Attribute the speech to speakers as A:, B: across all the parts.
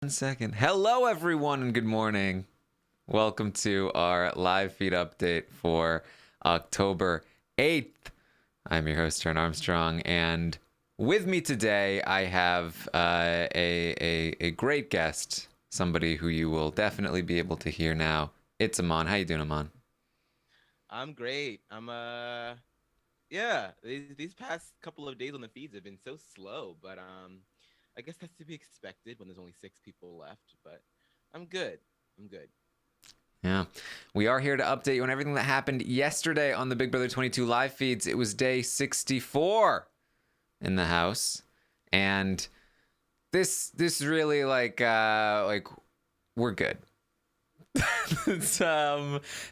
A: One second. Hello, everyone, and good morning. Welcome to our live feed update for October 8th. I'm your host, Trent Armstrong, and with me today, I have a great guest, somebody who you will definitely be able to hear now. It's Aman. How you doing, Aman?
B: I'm great. Yeah, these past couple of days on the feeds have been so slow, but I guess that's to be expected when there's only 6 people left, but I'm good. I'm good.
A: Yeah. We are here to update you on everything that happened yesterday on the Big Brother 22 live feeds. It was day 64 in the house. And this really like we're good. it's,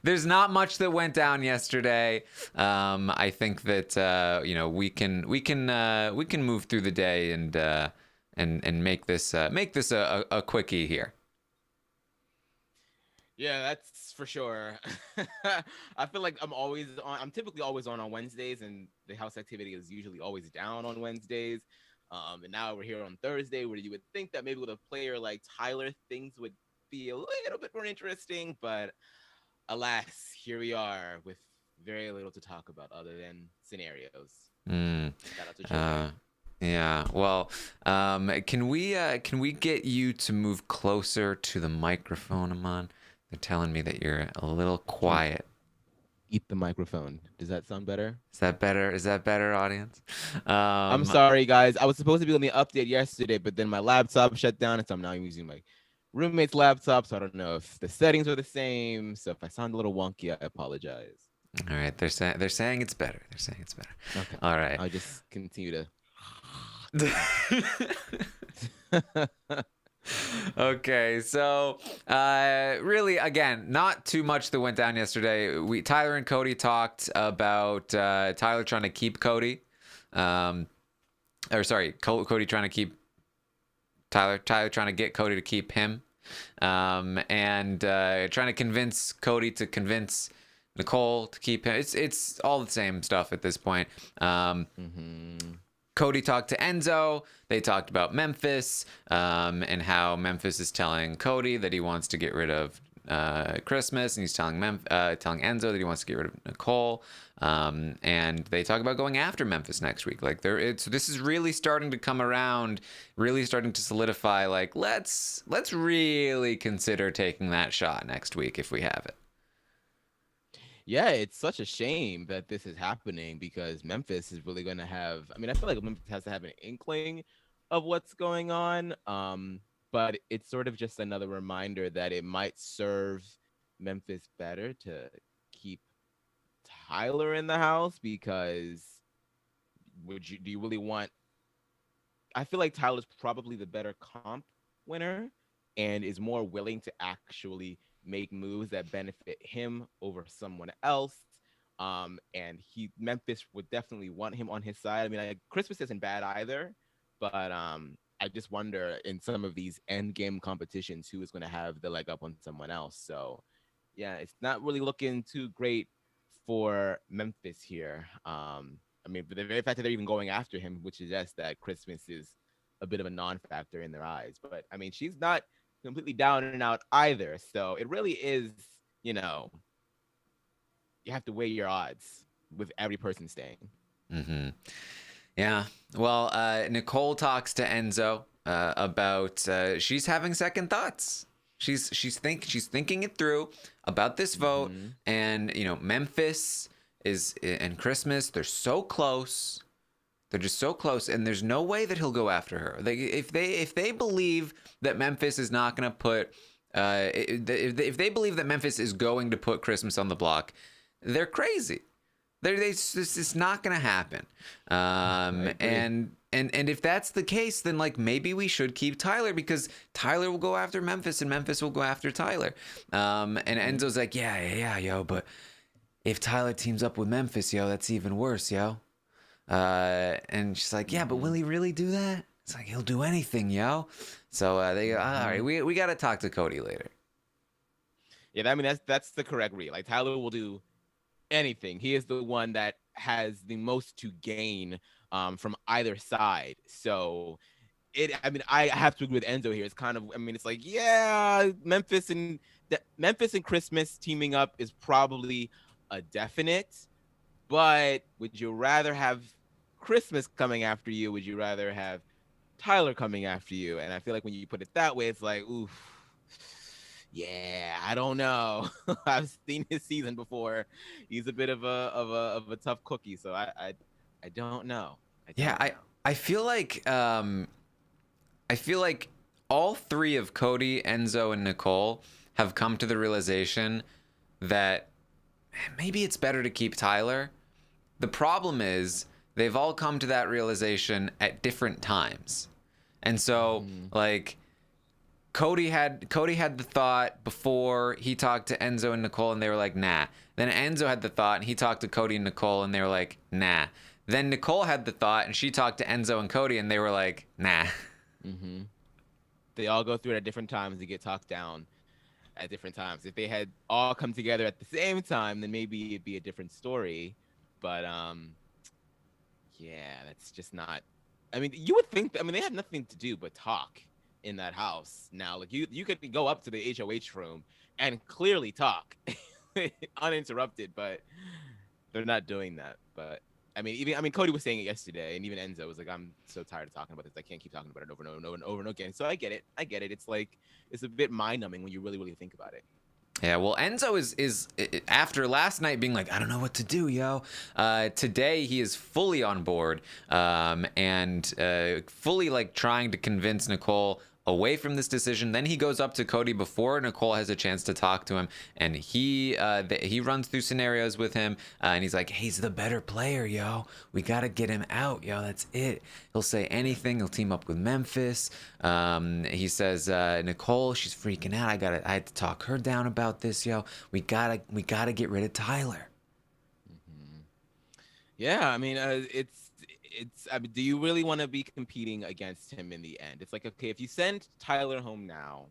A: there's not much that went down yesterday. I think that we can move through the day and make this a quickie here.
B: Yeah, that's for sure. I feel like I'm typically always on Wednesdays, and the house activity is usually always down on Wednesdays. And now we're here on Thursday, where you would think that maybe with a player like Tyler, things would be a little bit more interesting, but alas, here we are with very little to talk about other than scenarios.
A: Mm,
B: Shout out to
A: uh,
B: Joey.
A: yeah. Well, can we get you to move closer to the microphone, Amon? They're telling me that you're a little
B: Can I
A: quiet.
B: eat the microphone? Does that sound better?
A: Is that better? Is that better, audience?
B: I'm
A: Um,
B: sorry, guys. I was supposed to be on the update yesterday, but then my laptop shut down, and so I'm now using my roommate's laptop. So I don't know if the settings are the same. So if I sound a little wonky, I apologize.
A: all right, they're saying it's better. They're saying it's better.
B: Okay,
A: All right.
B: I'll just continue to.
A: Okay, so really, again, not too much that went down yesterday. Tyler and Cody talked about Tyler trying to keep Cody, um, or sorry, Cody trying to keep Tyler. Tyler trying to get Cody to keep him, and trying to convince Cody to convince Nicole to keep him. It's all the same stuff at this point.
B: Mm-hmm.
A: Cody talked to Enzo. They talked about Memphis, and how Memphis is telling Cody that he wants to get rid of Christmas, and he's telling Enzo that he wants to get rid of Nicole. And they talk about going after Memphis next week. Like this is really starting to come around, really starting to solidify. Like let's really consider taking that shot next week if we have it.
B: Yeah, it's such a shame that this is happening because Memphis is really going to have. I mean, I feel like Memphis has to have an inkling of what's going on. But it's sort of just another reminder that it might serve Memphis better to keep Tyler in the house because do you really want? I feel like Tyler's probably the better comp winner and is more willing to actually make moves that benefit him over someone else. And Memphis would definitely want him on his side. I mean, Christmas isn't bad either, but I just wonder in some of these end game competitions who is going to have the leg up on someone else. So yeah, it's not really looking too great for Memphis here. I mean, but the very fact that they're even going after him, which suggests that Christmas is a bit of a non-factor in their eyes. But I mean, she's not completely down and out either. So it really is, you know, you have to weigh your odds with every person staying.
A: Mm-hmm. Yeah. Well, Nicole talks to Enzo about she's having second thoughts. She's thinking it through about this vote,
B: Mm-hmm.
A: and Memphis is and Christmas. They're so close. They're just so close, and there's no way that he'll go after her. If they believe that Memphis is not going to put if they believe that Memphis is going to put Christmas on the block, they're crazy. It's not gonna happen.
B: I agree.
A: And if that's the case, then like maybe we should keep Tyler because Tyler will go after Memphis and Memphis will go after Tyler. And
B: Mm-hmm.
A: Enzo's like, yeah, yo, but if Tyler teams up with Memphis, yo, that's even worse, yo. And she's like, yeah, but will
B: Mm-hmm.
A: he really do that? It's like he'll do anything, yo. So they go, all right,
B: Mm-hmm.
A: we got to talk to Cody later.
B: Yeah, I mean that's the correct read. Like Tyler will do anything. He is the one that has the most to gain from either side. So I mean, I have to agree with Enzo here. It's kind of, I mean, it's like, yeah, Memphis and Christmas teaming up is probably a definite. But would you rather have Christmas coming after you? Would you rather have Tyler coming after you? And I feel like when you put it that way, it's like, oof, yeah, I don't know. I've seen his season before. He's a bit of a tough cookie, so I don't know. I
A: Yeah,
B: don't know.
A: I feel like all three of Cody, Enzo, and Nicole have come to the realization that maybe it's better to keep Tyler. The problem is they've all come to that realization at different times. And so like Cody had the thought before he talked to Enzo and Nicole and they were like, nah. Then Enzo had the thought and he talked to Cody and Nicole and they were like, nah. Then Nicole had the thought and she talked to Enzo and Cody and they were like, nah.
B: Mm-hmm. They all go through it at different times. They get talked down at different times. If they had all come together at the same time, then maybe it'd be a different story. But yeah, that's just not. I mean, you would think. I mean, they have nothing to do but talk in that house now. Like you could go up to the HOH room and clearly talk uninterrupted, but they're not doing that. But I mean, Cody was saying it yesterday, and even Enzo was like, "I'm so tired of talking about this. I can't keep talking about it over and over and over and over and again." So I get it. I get it. It's like it's a bit mind numbing when you really think about it.
A: Yeah, well, Enzo is after last night being like, I don't know what to do, yo. Today he is fully on board, and fully like trying to convince Nicole away from this decision. Then he goes up to Cody before Nicole has a chance to talk to him, and he runs through scenarios with him, and he's like, he's the better player, yo. We gotta get him out, yo. That's it. He'll say anything. He'll team up with Memphis. He says, Nicole, she's freaking out. I had to talk her down about this, yo. We gotta get rid of Tyler.
B: Mm-hmm. Yeah, I mean, it's. I mean, do you really want to be competing against him in the end? It's like, okay, if you send Tyler home now,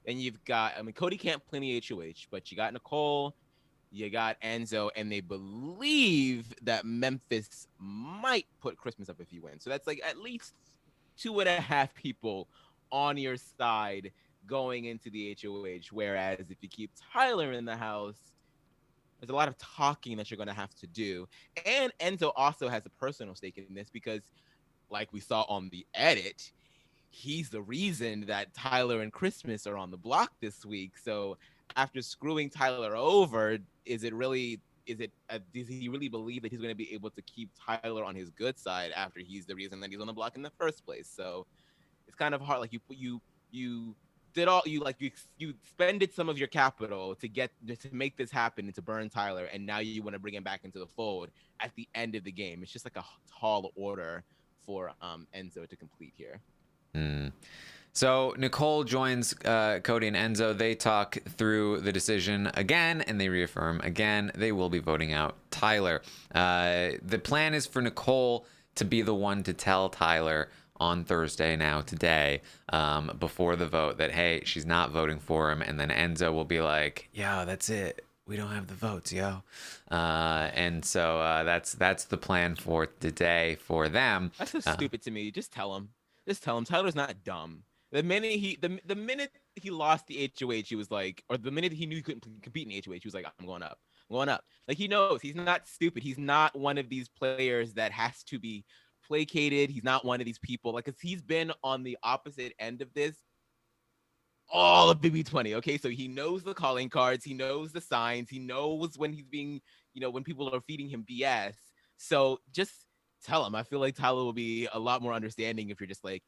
B: then you've got. I mean, Cody can't play in the HOH, but you got Nicole, you got Enzo, and they believe that Memphis might put Christmas up if you win. So that's like at least 2.5 people on your side going into the HOH. Whereas if you keep Tyler in the house, there's a lot of talking that you're going to have to do. And Enzo also has a personal stake in this because, like we saw on the edit, he's the reason that Tyler and Christmas are on the block this week. So after screwing Tyler over, is it really? Does he really believe that he's going to be able to keep Tyler on his good side after he's the reason that he's on the block in the first place? So it's kind of hard. Like you did all you spended some of your capital to make this happen and to burn Tyler, and now you want to bring him back into the fold at the end of the game. It's just like a tall order for Enzo to complete here.
A: So Nicole joins Cody and Enzo. They talk through the decision again, and they reaffirm again they will be voting out Tyler. The plan is for Nicole to be the one to tell Tyler on Thursday today, before the vote that, hey, she's not voting for him. And then Enzo will be like, yo, that's it. We don't have the votes, yo. And so that's the plan for today for them.
B: That's so stupid to me. Just tell him. Tyler's not dumb. The minute he lost the HOH, he was like, or the minute he knew he couldn't compete in the HOH, he was like, I'm going up. Like, he knows. He's not stupid. He's not one of these players that has to be placated. He's not one of these people. Like, because he's been on the opposite end of this all of BB20. Okay, so he knows the calling cards. He knows the signs. He knows when he's being, when people are feeding him BS. So just tell him. I feel like Tyler will be a lot more understanding if you're just like,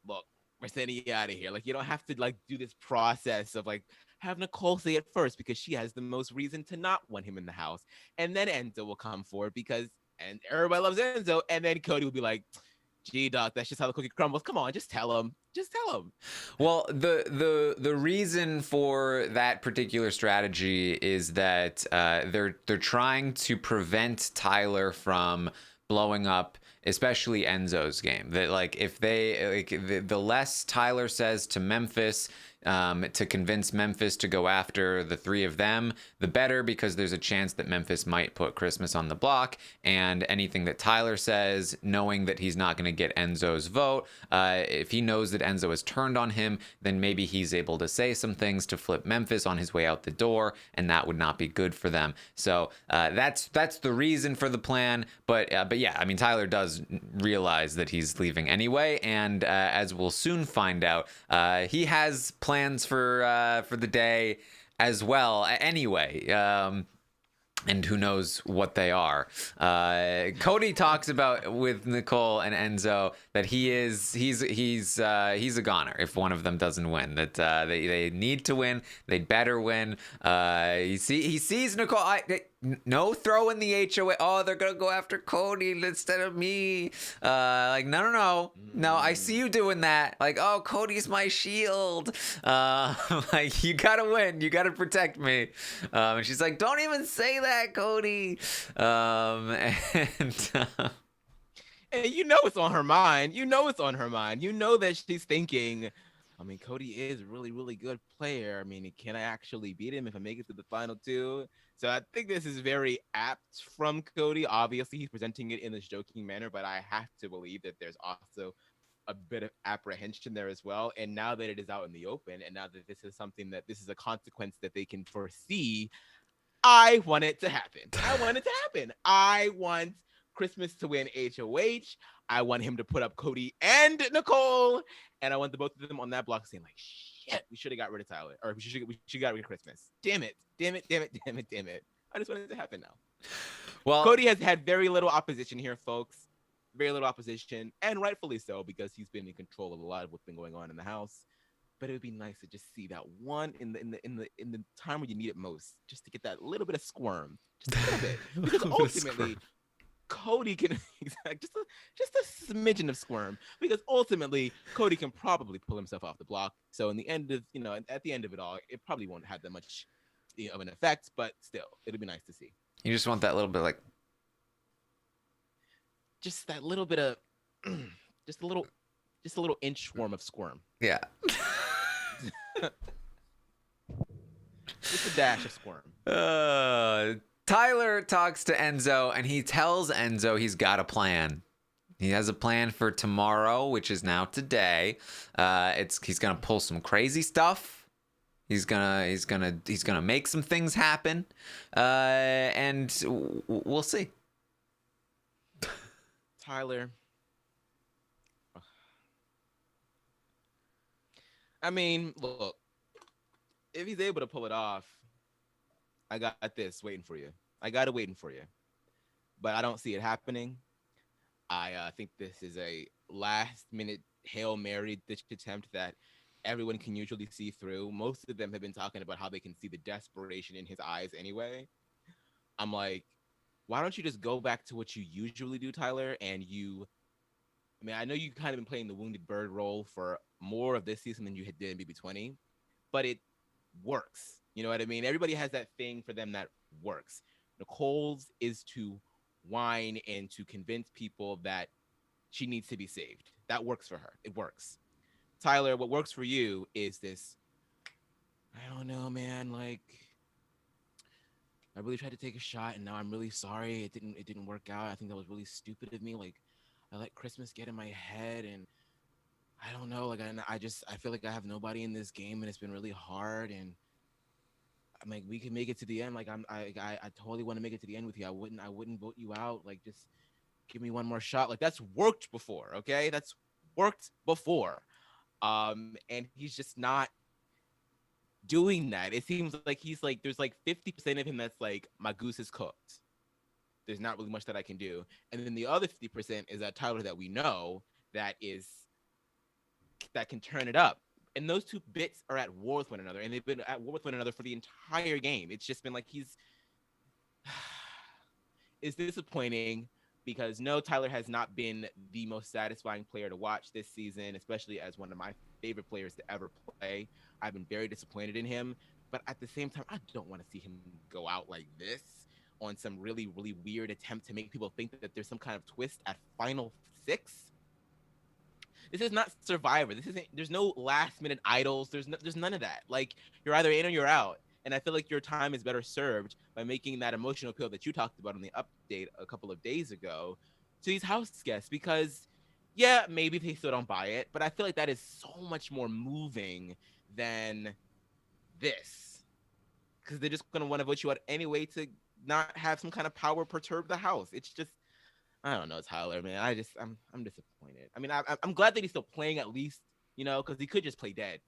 B: look, we're sending you out of here. Like, you don't have to like do this process of like have Nicole say it first because she has the most reason to not want him in the house, and then Enzo will come forward because everybody loves Enzo, and then Cody will be like, gee, Doc, that's just how the cookie crumbles. Come on, just tell him.
A: Well, the reason for that particular strategy is that they're trying to prevent Tyler from blowing up, especially Enzo's game. That like if they the less Tyler says to Memphis, to convince Memphis to go after the three of them, the better, because there's a chance that Memphis might put Christmas on the block. And anything that Tyler says, knowing that he's not going to get Enzo's vote, if he knows that Enzo has turned on him, then maybe he's able to say some things to flip Memphis on his way out the door, and that would not be good for them. So that's the reason for the plan. But yeah, I mean, Tyler does realize that he's leaving anyway, and as we'll soon find out, he has plans for the day as well. Anyway. And who knows what they are. Cody talks about with Nicole and Enzo that he's a goner if one of them doesn't win. That they need to win. They'd better win. He sees Nicole. No throwing the HOA. Oh, they're gonna go after Cody instead of me. Like no. I see you doing that. Like, oh, Cody's my shield. Like, you gotta win. You gotta protect me. And she's like, don't even say that, Cody.
B: And you know it's on her mind. You know it's on her mind. You know that she's thinking, I mean, Cody is a really, really good player. I mean, can I actually beat him if I make it to the final two? So I think this is very apt from Cody. Obviously, he's presenting it in this joking manner, but I have to believe that there's also a bit of apprehension there as well. And now that it is out in the open, and now that this is something that this is a consequence that they can foresee, I want it to happen. I want it to happen. I want Christmas to win HOH. I want him to put up Cody and Nicole, and I want the both of them on that block saying like, "Shit, we should have got rid of Tyler, or we should got rid of Christmas. Damn it! I just want it to happen now." Well, Cody has had very little opposition here, folks. Very little opposition, and rightfully so, because he's been in control of a lot of what's been going on in the house. But it would be nice to just see that one in the time where you need it most, just to get that little bit of squirm, just a little bit, because ultimately Cody can just a smidgen of squirm, because ultimately Cody can probably pull himself off the block. So in the end of at the end of it all, it probably won't have that much of an effect, but still, it'll be nice to see.
A: You just want that little bit, like,
B: just that little bit of, just a little inchworm of squirm.
A: Yeah.
B: Just a dash of squirm.
A: Tyler talks to Enzo, and he tells Enzo he's got a plan. He has a plan for tomorrow, which is now today. He's gonna pull some crazy stuff. He's gonna make some things happen, and we'll see.
B: Tyler. I mean, look, if he's able to pull it off, I got this waiting for you. I got it waiting for you. But I don't see it happening. I think this is a last-minute Hail Mary ditch attempt that everyone can usually see through. Most of them have been talking about how they can see the desperation in his eyes anyway. I'm like, why don't you just go back to what you usually do, Tyler? And I mean, I know you kind of been playing the wounded bird role for more of this season than you did in BB20, but it works. You know what I mean? Everybody has that thing for them that works. Nicole's is to whine and to convince people that she needs to be saved. That works for her. It works. Tyler, what works for you is this, I don't know, man, like, I really tried to take a shot and now I'm really sorry. It didn't work out. I think that was really stupid of me. Like, I let Christmas get in my head, and I don't know, like, I feel like I have nobody in this game, and it's been really hard, and I'm like, we can make it to the end. Like, I totally want to make it to the end with you. I wouldn't vote you out. Like, just give me one more shot. Like, that's worked before, okay? That's worked before. And he's just not doing that. It seems like he's like, there's like 50% of him that's like, my goose is cooked. There's not really much that I can do. And then the other 50% is that Tyler that we know that can turn it up. And those two bits are at war with one another, and they've been at war with one another for the entire game. It's just been like it's disappointing because no, Tyler has not been the most satisfying player to watch this season, especially as one of my favorite players to ever play. I've been very disappointed in him, but at the same time, I don't want to see him go out like this on some really, really weird attempt to make people think that there's some kind of twist at Final 6. This is not Survivor. This isn't. There's no last minute idols. There's none of that. Like you're either in or you're out. And I feel like your time is better served by making that emotional appeal that you talked about in the update a couple of days ago to these house guests. Because yeah, maybe they still don't buy it, but I feel like that is so much more moving than this. Because they're just gonna want to vote you out anyway to not have some kind of power perturb the house. It's just I don't know, Tyler, man. I'm disappointed. I mean, I'm glad that he's still playing at least, you know, because he could just play dead,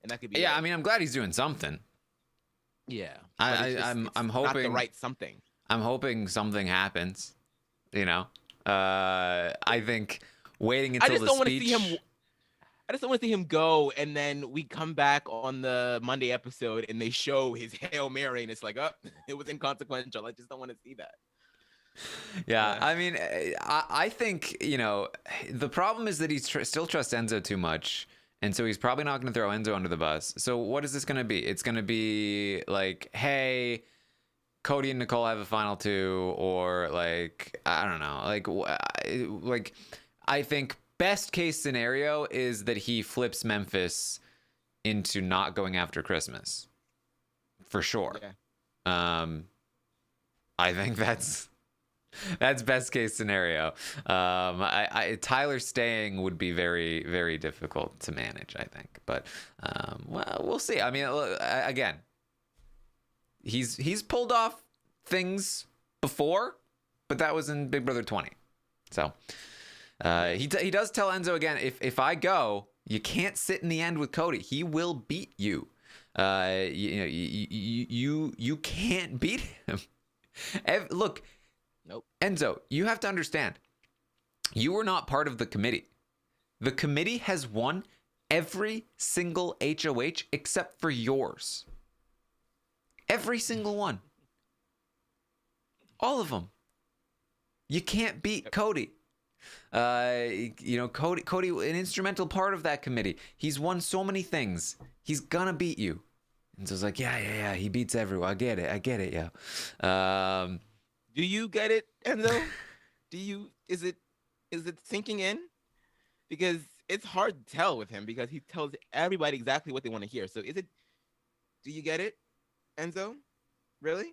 B: and that could be.
A: Yeah, I mean, I'm glad he's doing something.
B: Yeah,
A: I'm hoping
B: not the right something.
A: I'm hoping something happens. You know, I think waiting until the speech.
B: I just don't want to see him go, and then we come back on the Monday episode, and they show his Hail Mary, and it's like, oh, it was inconsequential. I just don't want to see that.
A: Yeah, I mean, I think, you know, the problem is that he still trusts Enzo too much. And so he's probably not going to throw Enzo under the bus. So what is this going to be? It's going to be like, hey, Cody and Nicole have a final two, or like, I don't know, like I think best case scenario is that he flips Memphis into not going after Christmas, for sure. Yeah. I think that's best case scenario. Tyler staying would be very, very difficult to manage, I think. But well, we'll see. I mean, again, he's pulled off things before, but that was in Big Brother 20. So he does tell Enzo again, if I go, you can't sit in the end with Cody. He will beat you. You can't beat him. Look.
B: Nope.
A: Enzo, you have to understand, you were not part of the committee. The committee has won every single HOH except for yours. Every single one. All of them. You can't beat Cody. You know, Cody, an instrumental part of that committee. He's won so many things. He's gonna beat you. And so it's like, yeah. He beats everyone. I get it, yeah.
B: Do you get it, Enzo? Is it sinking in? Because it's hard to tell with him because he tells everybody exactly what they want to hear. So do you get it, Enzo? Really?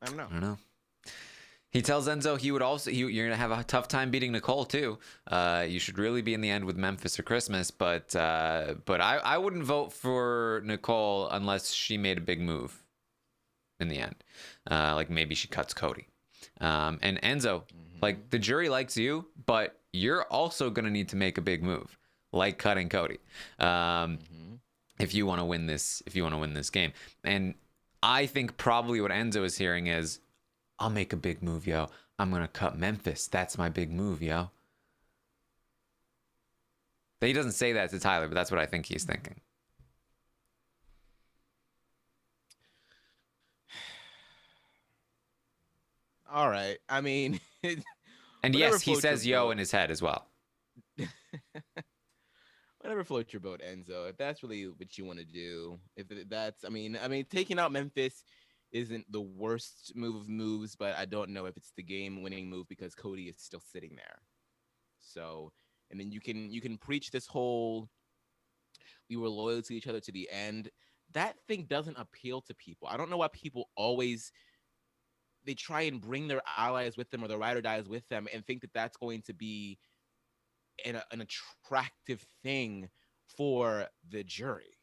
B: I don't know.
A: He tells Enzo you're gonna have a tough time beating Nicole too. You should really be in the end with Memphis or Christmas, but I wouldn't vote for Nicole unless she made a big move in the end. Like maybe she cuts Cody. And Enzo, like the jury likes you, but you're also gonna need to make a big move, like cutting Cody, if you want to win this. If you want to win this game, and I think probably what Enzo is hearing is, I'll make a big move, yo. I'm gonna cut Memphis. That's my big move, yo. He doesn't say that to Tyler, but that's what I think he's thinking.
B: All right. I mean,
A: and yes, he says yo in his head as well.
B: Whatever floats your boat, Enzo. If that's really what you want to do, if that's, I mean, taking out Memphis isn't the worst move of moves, but I don't know if it's the game-winning move because Cody is still sitting there. So, and then you can preach this whole we were loyal to each other to the end. That thing doesn't appeal to people. I don't know why people always they try and bring their allies with them or their ride or dies with them and think that that's going to be an attractive thing for the jury.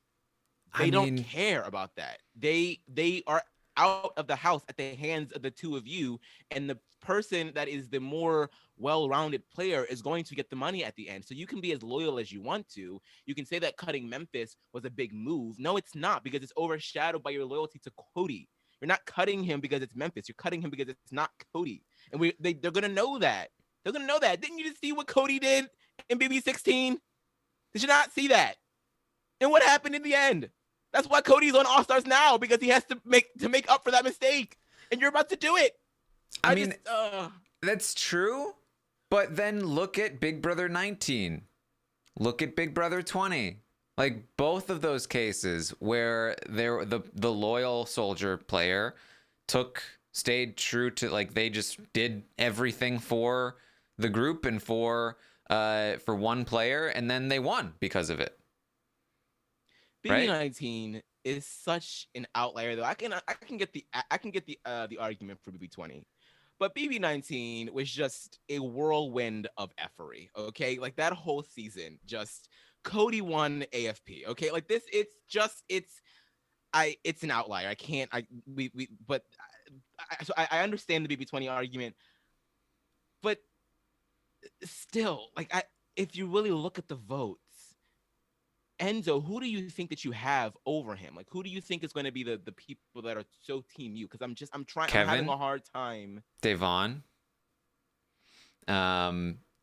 B: They don't care about that. They are out of the house at the hands of the two of you, and the person that is the more well-rounded player is going to get the money at the end. So you can be as loyal as you want to. You can say that cutting Memphis was a big move. No, it's not, because it's overshadowed by your loyalty to Cody. You're not cutting him because it's Memphis. You're cutting him because it's not Cody. And they're going to know that. They're going to know that. Didn't you just see what Cody did in BB16? Did you not see that? And what happened in the end? That's why Cody's on All Stars now, because he has to make up for that mistake. And you're about to do it.
A: I mean, that's true. But then look at Big Brother 19. Look at Big Brother 20. Like both of those cases where the loyal soldier player stayed true to, like, they just did everything for the group and for for one player, and then they won because of it. Right?
B: BB19 is such an outlier, though. I can get the argument for BB20, but BB19 was just a whirlwind of effery. Okay, like that whole season, just Cody won AFP. Okay, like this, it's an outlier. I can't. But I understand the BB20 argument, but still, like if you really look at the votes, Enzo, who do you think that you have over him? Like, who do you think is going to be the people that are so team you? Because I'm having
A: Kevin,
B: a hard time.
A: Devon,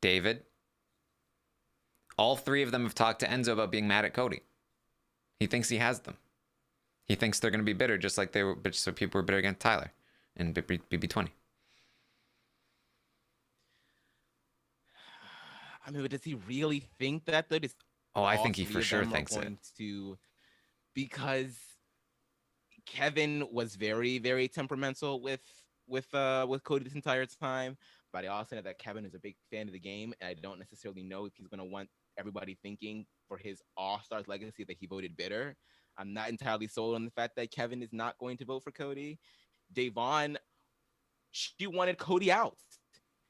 A: David. All three of them have talked to Enzo about being mad at Cody. He thinks he has them. He thinks they're going to be bitter, just like they were. But so people were bitter against Tyler in BB20.
B: I mean, but does he really think that? Though,
A: Oh, I think he for sure thinks it.
B: Because Kevin was very, very temperamental with Cody this entire time. But I also know that Kevin is a big fan of the game, and I don't necessarily know if he's going to want everybody thinking for his All-Stars legacy that he voted bitter. I'm not entirely sold on the fact that Kevin is not going to vote for Cody. Devon, she wanted Cody out.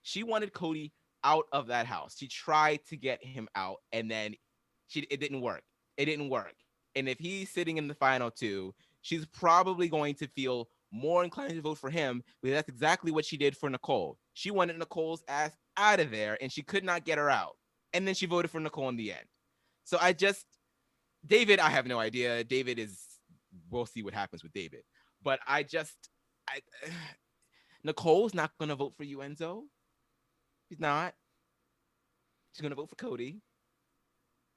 B: She wanted Cody out of that house. She tried to get him out, and then it didn't work. It didn't work. And if he's sitting in the final two, she's probably going to feel more inclined to vote for him, because that's exactly what she did for Nicole. She wanted Nicole's ass out of there, and she could not get her out. And then she voted for Nicole in the end. So David, I have no idea. We'll see what happens with David. But Nicole's not going to vote for you, Enzo. She's not. She's going to vote for Cody.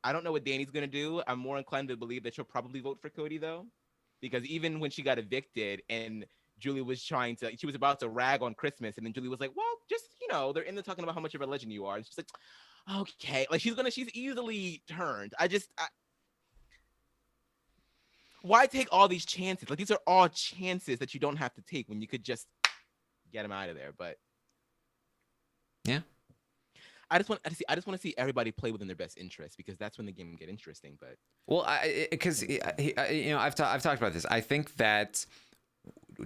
B: I don't know what Danny's going to do. I'm more inclined to believe that she'll probably vote for Cody, though. Because even when she got evicted and Julie was she was about to rag on Christmas, and then Julie was like, well, just, they're in there talking about how much of a legend you are. And she's like, okay. Like, she's easily turned. Why take all these chances? Like, these are all chances that you don't have to take when you could just get them out of there. But
A: yeah,
B: I just want to see everybody play within their best interest, because that's when the game can get interesting. But
A: well, because I've talked about this. I think that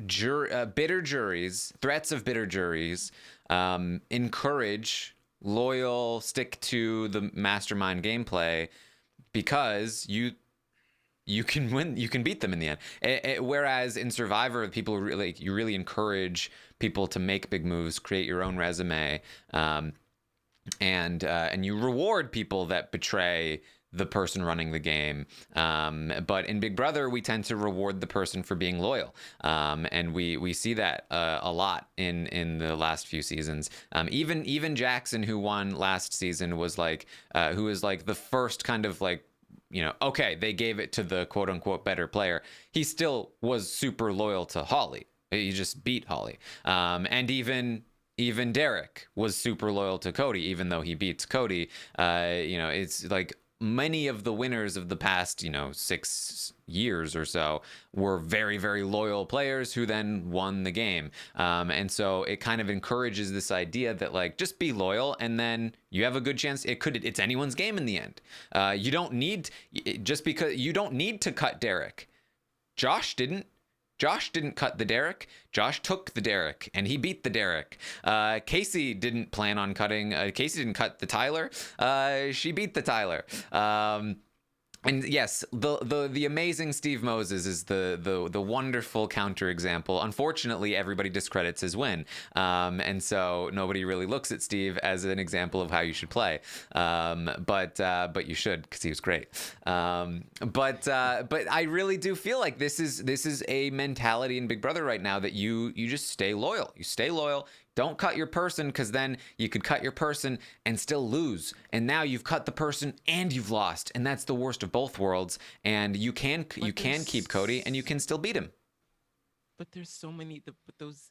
A: bitter juries, threats of bitter juries, encourage loyal, stick to the mastermind gameplay, because you can win, you can beat them in the end. Whereas in Survivor, you really encourage people to make big moves, create your own resume, and you reward people that betray the person running the game. But in Big Brother, we tend to reward the person for being loyal, and we see that a lot in the last few seasons. Even Jackson, who won last season, was who was the first kind of okay, they gave it to the quote unquote better player. He still was super loyal to Holly. He just beat Holly. And even Derek was super loyal to Cody, even though he beats Cody. It's like many of the winners of the past, 6 years or so were very, very loyal players who then won the game. And so it kind of encourages this idea that just be loyal, and then you have a good chance. It's anyone's game in the end. You don't need to cut Derek. Josh didn't cut the Derek. Josh took the Derek, and he beat the Derek. Casey didn't plan on cutting. Casey didn't cut the Tyler. She beat the Tyler. And yes, the amazing Steve Moses is the wonderful counterexample. Unfortunately, everybody discredits his win, and so nobody really looks at Steve as an example of how you should play. But you should, because he was great. But I really do feel like this is a mentality in Big Brother right now, that you just stay loyal. You stay loyal. Don't cut your person, because then you could cut your person and still lose. And now you've cut the person and you've lost, and that's the worst of both worlds. And you can keep Cody, and you can still beat him.
B: But there's so many. But those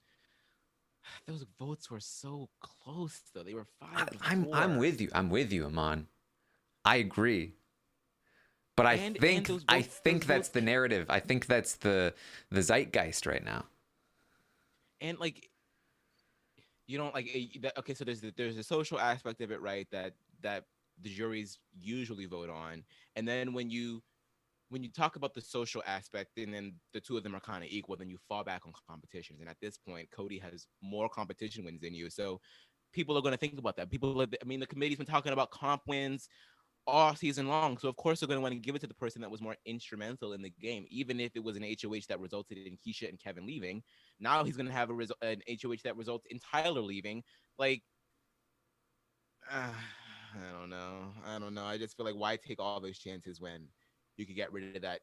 B: votes were so close, though. They were 5.
A: I'm with you. I'm with you, Aman. I agree. But I think that's the narrative. I think that's the zeitgeist right now.
B: And you don't okay, so there's a social aspect of it, right? That that the juries usually vote on. And then when you talk about the social aspect and then the two of them are kind of equal, then you fall back on competitions. And at this point, Cody has more competition wins than you. So people are going to think about that. The committee's been talking about comp wins all season long. So of course they're going to want to give it to the person that was more instrumental in the game, even if it was an HOH that resulted in Keisha and Kevin leaving. Now he's going to have an HOH that results in Tyler leaving. Like, I don't know. I just feel like why take all those chances when you could get rid of that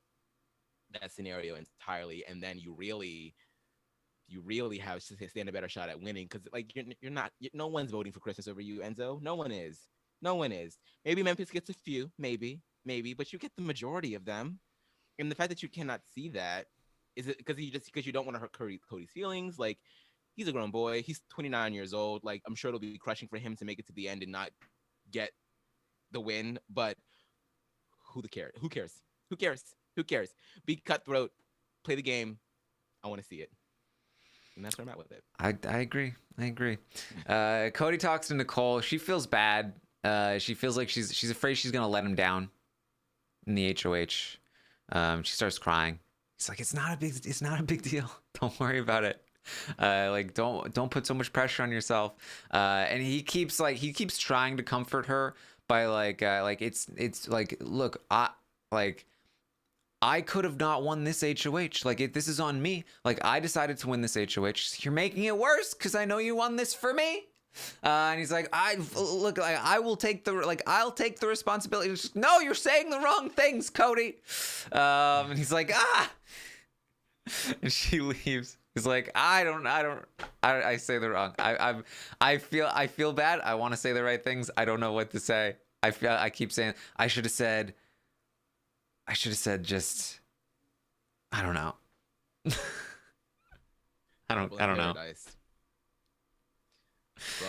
B: scenario entirely, and then you really have to stand a better shot at winning, because like no one's voting for Christmas over you, Enzo. No one is. Maybe Memphis gets a few, maybe, but you get the majority of them. And the fact that you cannot see that, is it because you don't want to hurt Cody's feelings? Like, he's a grown boy. He's 29 years old. Like, I'm sure it'll be crushing for him to make it to the end and not get the win. But who cares? Be cutthroat. Play the game. I want to see it. And that's where I'm at with it.
A: I agree. Cody talks to Nicole. She feels bad. She feels like she's afraid she's gonna let him down in the HOH. She starts crying. He's like, it's not a big deal. Don't worry about it. Like, don't put so much pressure on yourself. And he keeps trying to comfort her by like it's like, look, I could have not won this HOH. Like, this is on me. Like, I decided to win this HOH. You're making it worse because I know you won this for me. And he's like, I'll take the responsibility. Just, no, you're saying the wrong things, Cody. And he's like, and she leaves. He's like, I say the wrong. I feel bad. I want to say the right things. I don't know what to say. I keep saying I should have said just, I don't know. I don't know.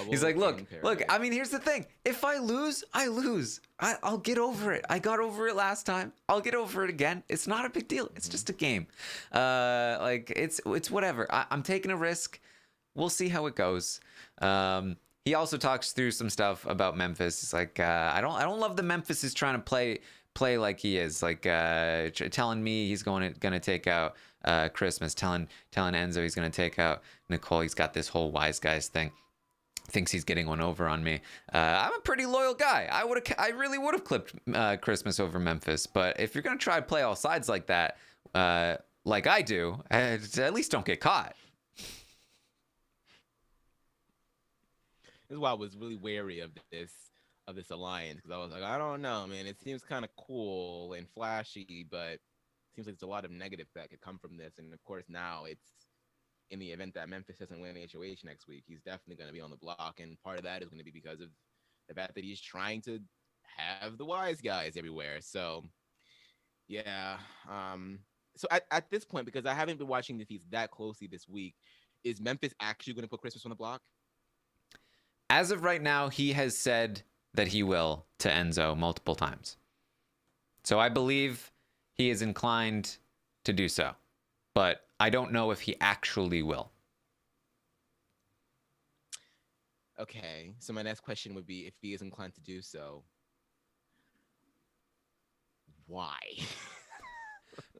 A: He's like, look, I mean, here's the thing. If I lose, I lose. I'll get over it. I got over it last time. I'll get over it again. It's not a big deal. It's just a game. Like, it's whatever. I'm taking a risk. We'll see how it goes. He also talks through some stuff about Memphis. It's like, I don't love that Memphis is trying to play like he is, like telling me he's gonna take out Christmas, telling Enzo he's gonna take out Nicole. He's got this whole wise guys thing. Thinks he's getting one over on me. I'm a pretty loyal guy. I really would have clipped Christmas over Memphis. But if you're gonna try to play all sides like that, like I do, at least don't get caught.
B: This is why I was really wary of this alliance, because I was like, I don't know, man. It seems kind of cool and flashy, but it seems like there's a lot of negative that could come from this. And of course, now it's in the event that Memphis doesn't win HOH next week, he's definitely going to be on the block, and part of that is going to be because of the fact that he's trying to have the wise guys everywhere. So, yeah. So at this point, because I haven't been watching the feeds that closely this week, is Memphis actually going to put Christmas on the block?
A: As of right now, he has said that he will to Enzo multiple times. So I believe he is inclined to do so. But I don't know if he actually will.
B: Okay, so my next question would be, if he is inclined to do so, why?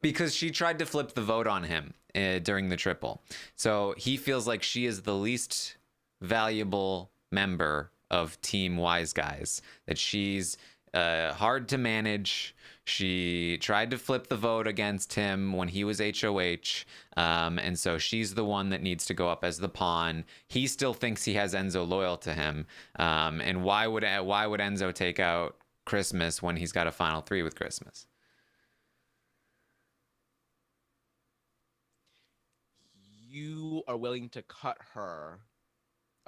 A: Because she tried to flip the vote on him during the triple. So he feels like she is the least valuable member of Team Wise Guys, that she's hard to manage. She tried to flip the vote against him when he was HOH, and so she's the one that needs to go up as the pawn. He still thinks he has Enzo loyal to him, and why would Enzo take out Christmas when he's got a final three with Christmas?
B: You are willing to cut her.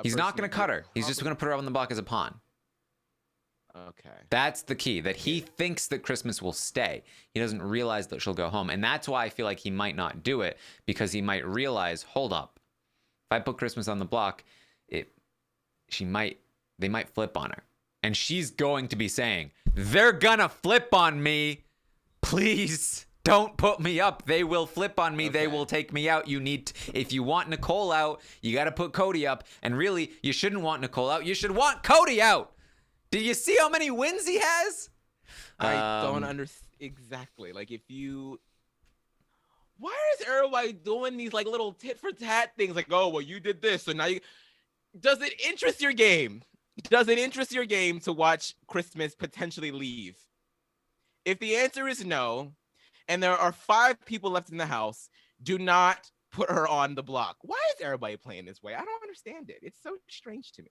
A: He's not going to cut her. He's just going to put her on the block as a pawn.
B: Okay.
A: That's the key, that he thinks that Christmas will stay. He doesn't realize that she'll go home. And that's why I feel like he might not do it, because he might realize, hold up, if I put Christmas on the block, they might flip on her. And she's going to be saying, they're gonna flip on me. Please don't put me up. They will flip on me. Okay. They will take me out. If you want Nicole out, you got to put Cody up. And really, you shouldn't want Nicole out. You should want Cody out. Do you see how many wins he has?
B: I don't understand exactly. Like, if you, why is everybody doing these like little tit for tat things? Like, oh, well, you did this, so now you. Does it interest your game? Does it interest your game to watch Christmas potentially leave? If the answer is no, and there are 5 people left in the house, do not put her on the block. Why is everybody playing this way? I don't understand it. It's so strange to me.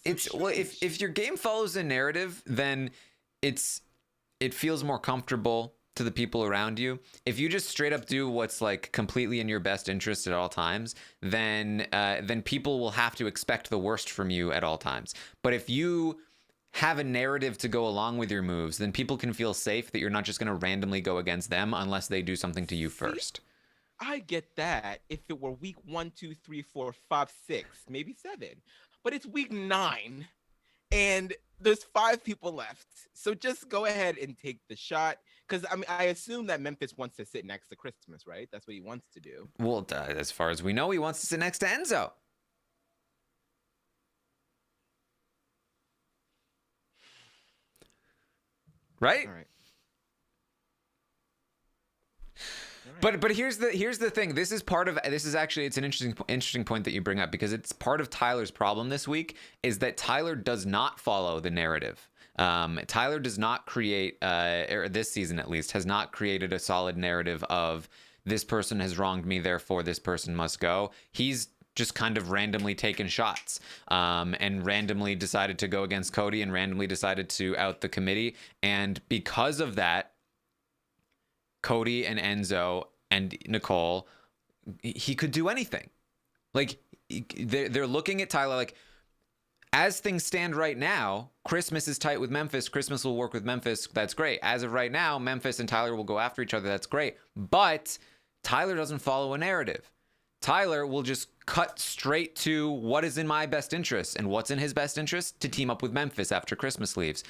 B: It's so
A: well,
B: strange.
A: if your game follows a narrative, then it feels more comfortable to the people around you. If you just straight up do what's like completely in your best interest at all times, then people will have to expect the worst from you at all times. But if you have a narrative to go along with your moves, then people can feel safe that you're not just going to randomly go against them unless they do something to you first.
B: I get that if it were week 1, 2, 3, 4, 5, 6, maybe 7, but it's week 9 and there's 5 people left. So just go ahead and take the shot. Because I mean, I assume that Memphis wants to sit next to Christmas, right? That's what he wants to do.
A: Well, as far as we know, he wants to sit next to Enzo. Right?
B: All right.
A: But here's the thing. This is actually, it's an interesting point that you bring up, because it's part of Tyler's problem this week is that Tyler does not follow the narrative. Tyler does not create, or this season at least, has not created a solid narrative of this person has wronged me, therefore this person must go. He's just kind of randomly taken shots, and randomly decided to go against Cody, and randomly decided to out the committee. And because of that, Cody and Enzo and Nicole, he could do anything. Like, they're looking at Tyler like, as things stand right now, Christmas is tight with Memphis. Christmas will work with Memphis. That's great. As of right now, Memphis and Tyler will go after each other. That's great. But Tyler doesn't follow a narrative. Tyler will just cut straight to what is in my best interest. And what's in his best interest? To team up with Memphis after Christmas leaves.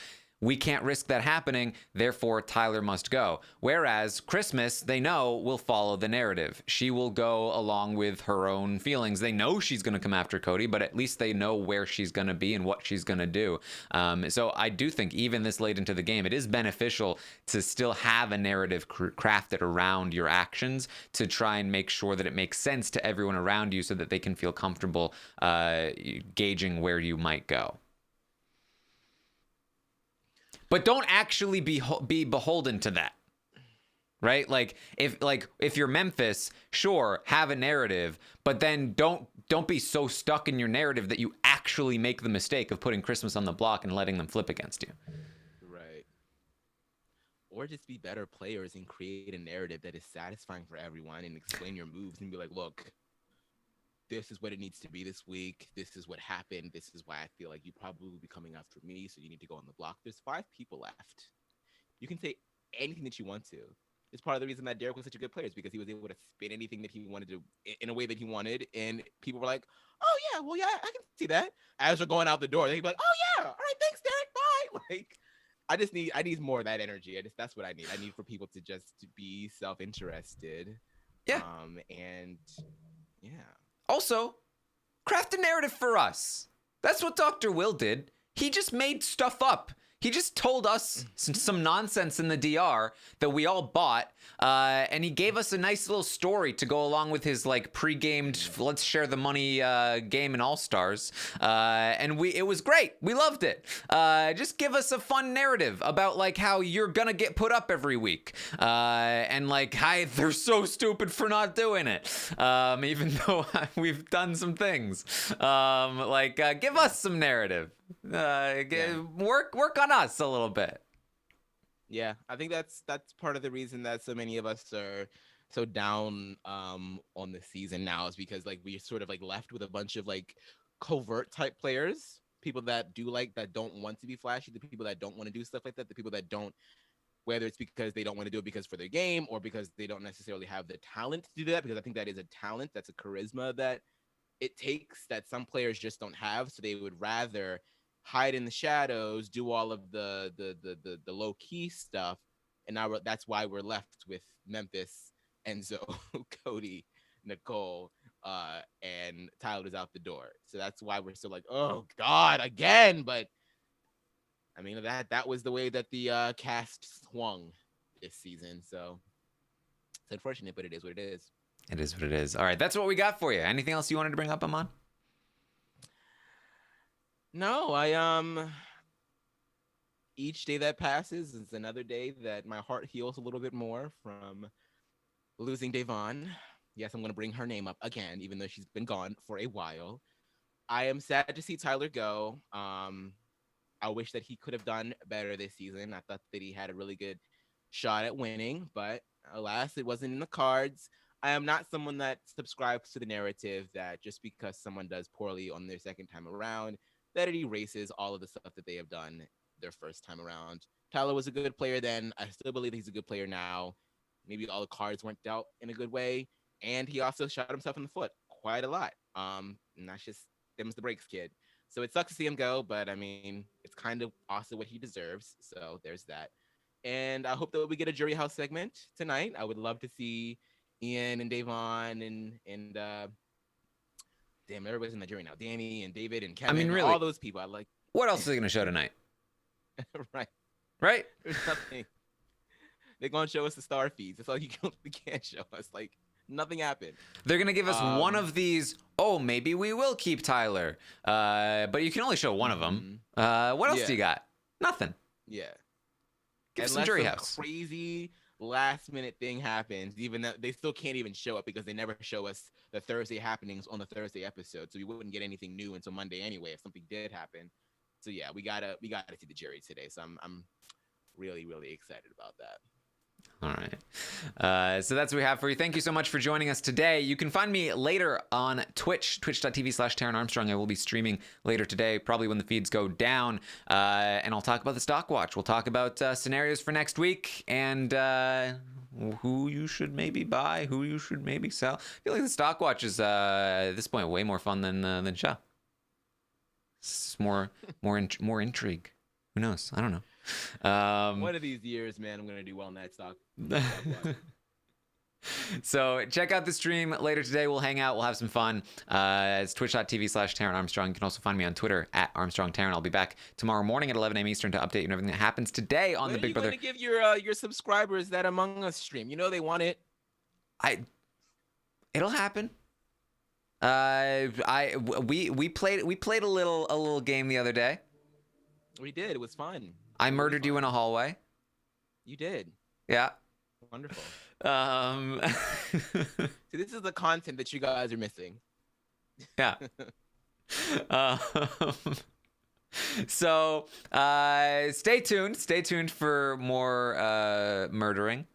A: We can't risk that happening, therefore Tyler must go. Whereas Christmas, they know, will follow the narrative. She will go along with her own feelings. They know she's going to come after Cody, but at least they know where she's going to be and what she's going to do. So I do think even this late into the game, it is beneficial to still have a narrative crafted around your actions to try and make sure that it makes sense to everyone around you so that they can feel comfortable gauging where you might go. But don't actually be beholden to that, right? Like if you're Memphis, sure, have a narrative, but then don't be so stuck in your narrative that you actually make the mistake of putting Christmas on the block and letting them flip against you.
B: Right. Or just be better players and create a narrative that is satisfying for everyone and explain your moves and be like, look, this is what it needs to be this week. This is what happened. This is why I feel like you probably will be coming after me. So you need to go on the block. There's 5 people left. You can say anything that you want to. It's part of the reason that Derek was such a good player, is because he was able to spin anything that he wanted to in a way that he wanted. And people were like, oh, yeah, well, yeah, I can see that. As they're going out the door, they'd be like, oh, yeah, all right, thanks, Derek, bye. Like, I need more of that energy. That's what I need. I need for people to just be self-interested.
A: Yeah.
B: And yeah.
A: Also, craft a narrative for us. That's what Dr. Will did. He just made stuff up. He just told us some nonsense in the DR that we all bought, and he gave us a nice little story to go along with his like pre-gamed let's share the money game in All-Stars, and it was great. We loved it. Just give us a fun narrative about like how you're gonna get put up every week, and like they're so stupid for not doing it, even though we've done some things. Give us some narrative. Work on us a little bit.
B: Yeah, I think that's part of the reason that so many of us are so down on the season now, is because like we're sort of like left with a bunch of like covert type players, people that don't want to be flashy, the people that don't want to do stuff like that, the people that don't, whether it's because they don't want to do it because for their game or because they don't necessarily have the talent to do that, because I think that is a talent, that's a charisma that it takes that some players just don't have, so they would rather hide in the shadows, do all of the low key stuff, and now that's why we're left with Memphis, Enzo, Cody, Nicole, and Tyler's out the door. So that's why we're still like, oh God, again. But I mean, that was the way that the cast swung this season. So it's unfortunate, but it is what it is.
A: It is what it is. All right, that's what we got for you. Anything else you wanted to bring up, Amon?
B: No, each day that passes is another day that my heart heals a little bit more from losing Devon. Yes, I'm going to bring her name up again, even though she's been gone for a while. I am sad to see Tyler go. I wish that he could have done better this season. I thought that he had a really good shot at winning, but alas, it wasn't in the cards. I am not someone that subscribes to the narrative that just because someone does poorly on their second time around, that it erases all of the stuff that they have done their first time around. Tyler was a good player then. I still believe he's a good player now. Maybe all the cards weren't dealt in a good way. And he also shot himself in the foot quite a lot. And that's just them's the breaks, kid. So it sucks to see him go, but I mean, it's kind of also what he deserves. So there's that. And I hope that we get a Jury House segment tonight. I would love to see Ian and Davon and damn, everybody's in the jury now. Danny and David and Kevin.
A: I mean, really,
B: all those people. I like.
A: What else are they going to show tonight?
B: Right.
A: Right?
B: There's nothing. They're going to show us the star feeds. That's all you can't show us. Like, nothing happened.
A: They're going to give us one of these, oh, maybe we will keep Tyler. But you can only show one of them. What else do you got? Nothing.
B: Yeah.
A: Give us some Jury House.
B: Crazy last minute thing happens, even though they still can't even show up because they never show us the Thursday happenings on the Thursday episode. So we wouldn't get anything new until Monday anyway if something did happen. So yeah, we gotta see the jury today. So I'm really, really excited about that.
A: All right. So that's what we have for you. Thank you so much for joining us today. You can find me later on Twitch, twitch.tv/Taron Armstrong. I will be streaming later today, probably when the feeds go down. And I'll talk about the stock watch. We'll talk about scenarios for next week and who you should maybe buy, who you should maybe sell. I feel like the stock watch is, at this point, way more fun than Shah. It's more intrigue. Who knows? I don't know.
B: One of these years, man, I'm gonna do well in that stock.
A: So check out the stream later today. We'll hang out. We'll have some fun. It's twitch.tv/Taron Armstrong. You can also find me on Twitter at Armstrong Taron. I'll be back tomorrow morning at 11 a.m. Eastern to update you on everything that happens today on the Big Brother.
B: When are you going to give your subscribers that Among Us stream? You know they want it.
A: It'll happen. We played a little game the other day.
B: We did. It was fun.
A: I murdered you in a hallway.
B: You did.
A: Yeah.
B: Wonderful. See, this is the content that you guys are missing.
A: Yeah. So stay tuned. Stay tuned for more murdering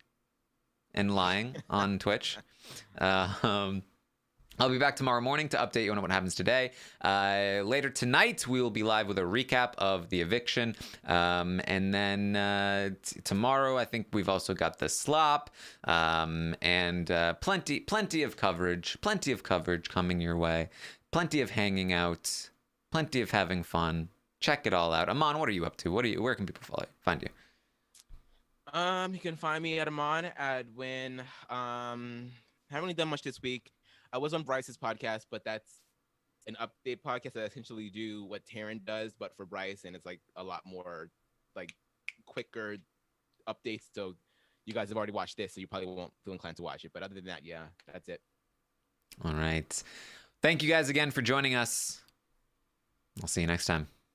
A: and lying on Twitch. I'll be back tomorrow morning to update you on what happens today. Later tonight, we will be live with a recap of the eviction. And then tomorrow, I think we've also got the slop and plenty of coverage coming your way. Plenty of hanging out, plenty of having fun. Check it all out. Amon, what are you up to? Where can people find you?
B: You can find me at Amon Adwin. Haven't really done much this week. I was on Bryce's podcast, but that's an update podcast that essentially do what Taryn does, but for Bryce, and it's like a lot more like quicker updates. So you guys have already watched this, so you probably won't feel inclined to watch it. But other than that, yeah, that's it.
A: All right. Thank you guys again for joining us. I'll see you next time.